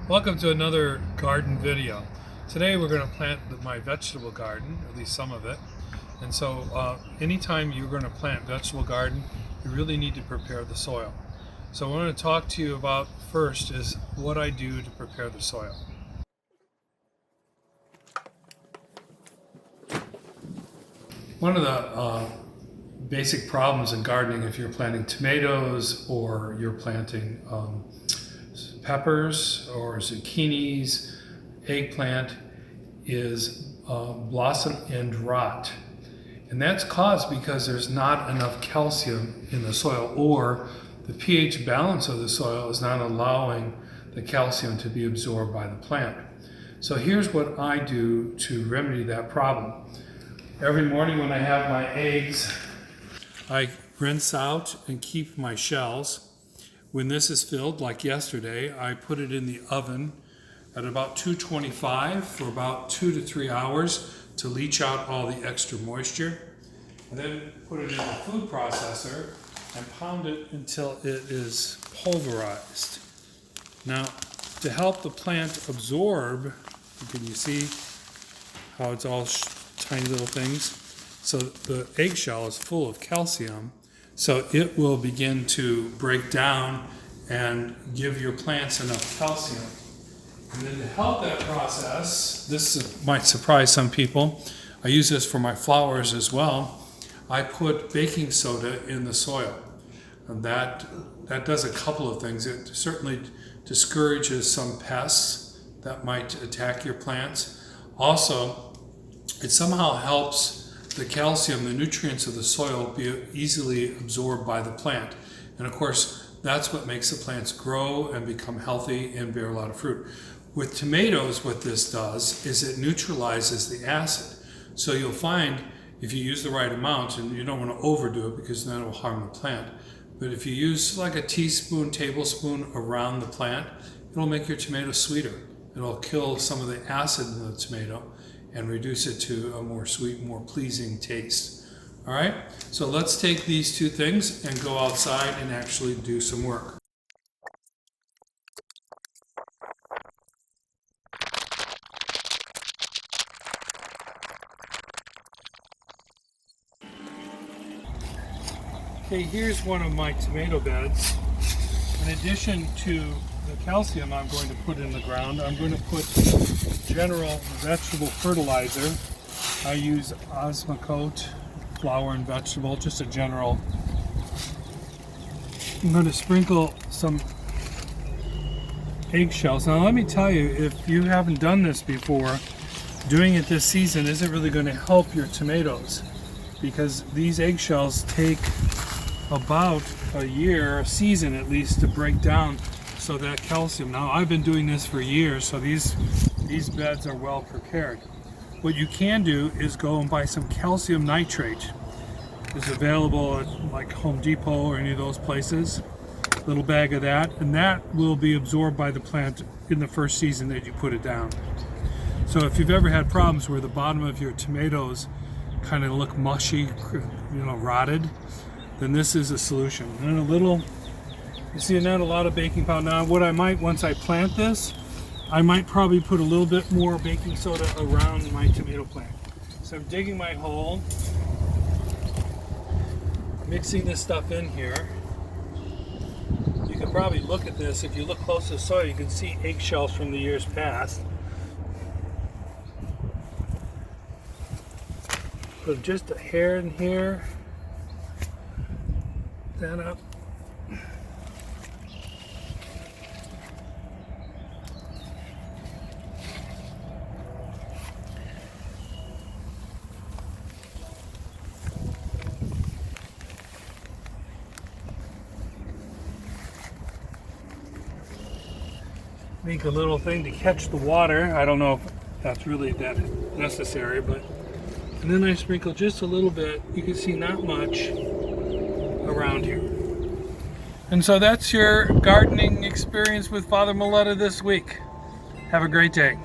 Welcome to another garden video. Today we're going to plant my vegetable garden, at least some of it. And so anytime you're going to plant vegetable garden, you really need to prepare the soil. So what I want to talk to you about first is what I do to prepare the soil. One of the basic problems in gardening, if you're planting tomatoes or you're planting peppers or zucchinis, eggplant, is blossom end rot. And that's caused because there's not enough calcium in the soil, or the pH balance of the soil is not allowing the calcium to be absorbed by the plant. So here's what I do to remedy that problem. Every morning when I have my eggs, I rinse out and keep my shells. When this is filled, like yesterday, I put it in the oven at about 225 for about 2 to 3 hours to leach out all the extra moisture. And then put it in the food processor and pound it until it is pulverized. Now, to help the plant absorb, can you see how it's all tiny little things? So the eggshell is full of calcium, so it will begin to break down and give your plants enough calcium. And then to help that process, this might surprise some people, I use this for my flowers as well. I put baking soda in the soil. And that does a couple of things. It certainly discourages some pests that might attack your plants. Also, it somehow helps the calcium, the nutrients of the soil, be easily absorbed by the plant. And of course, that's what makes the plants grow and become healthy and bear a lot of fruit. With tomatoes, what this does is it neutralizes the acid. So you'll find if you use the right amount, and you don't want to overdo it because then it will harm the plant, but if you use like a teaspoon, tablespoon around the plant, it'll make your tomato sweeter. It'll kill some of the acid in the tomato and reduce it to a more sweet, more pleasing taste. All right, so let's take these two things and go outside and actually do some work. Okay, here's one of my tomato beds. In addition to the calcium I'm going to put in the ground, I'm going to put general vegetable fertilizer. I use Osmocote, flower and vegetable, just a general. I'm going to sprinkle some eggshells. Now let me tell you, if you haven't done this before, doing it this season isn't really going to help your tomatoes, because these eggshells take about a season at least, to break down so that calcium. Now I've been doing this for years, so these beds are well prepared. What you can do is go and buy some calcium nitrate. It's available at like Home Depot or any of those places. A little bag of that, and that will be absorbed by the plant in the first season that you put it down. So if you've ever had problems where the bottom of your tomatoes kind of look mushy, rotted, then this is a solution. And you see, not a lot of baking powder. Now what I might, once I plant this, I might probably put a little bit more baking soda around my tomato plant. So I'm digging my hole, mixing this stuff in here. You can probably look at this. If you look close to the soil, you can see eggshells from the years past. Put just a hair in here. That up. Make a little thing to catch the water. I don't know if that's really that necessary, but and then I sprinkle just a little bit. You can see not much around here. And so that's your gardening experience with Father Maletta this week. Have a great day.